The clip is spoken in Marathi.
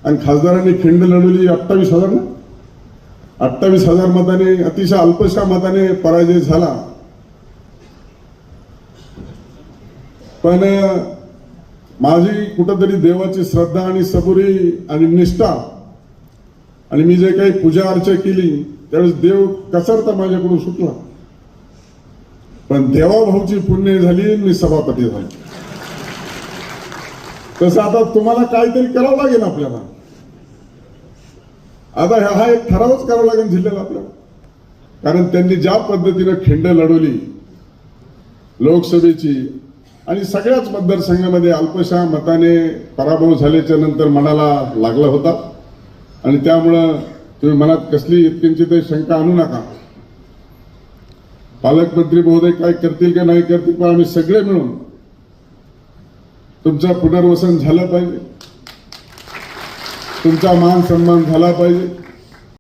आणि खासदारांनी खिंड लढवली 28,000 ना, 28,000 मताने, अतिशय अल्पशा मताने पराजय झाला. पण माझी कुठंतरी देवाची श्रद्धा आणि सबुरी आणि निष्ठा आणि मी जे काही पूजा अर्चा केली त्यावेळेस देव कसारता माझ्याकडून सुटला. पण देवाभाऊची पुण्य झाली, मी सभापती झालो. तसं आता तुम्हाला काहीतरी करावं लागेल आपल्याला. आता हा एक ठरावच करावा लागेल जिल्ह्याला आपल्याला. कारण त्यांनी ज्या पद्धतीने खिंड लढवली लोकसभेची आणि सगळ्याच मतदारसंघामध्ये अल्पशा मताने पराभव झाल्याच्या नंतर मनाला लागला होता. आणि त्यामुळं तुम्ही मनात कसली इतकिंचित शंका आणू नका. पालकमंत्री महोदय काय करतील का नाही करतील, पण आम्ही सगळे मिळून तुमचं पुनर्वसन झालं पाहिजे, तुमचा मान सन्मान झाला पाहिजे.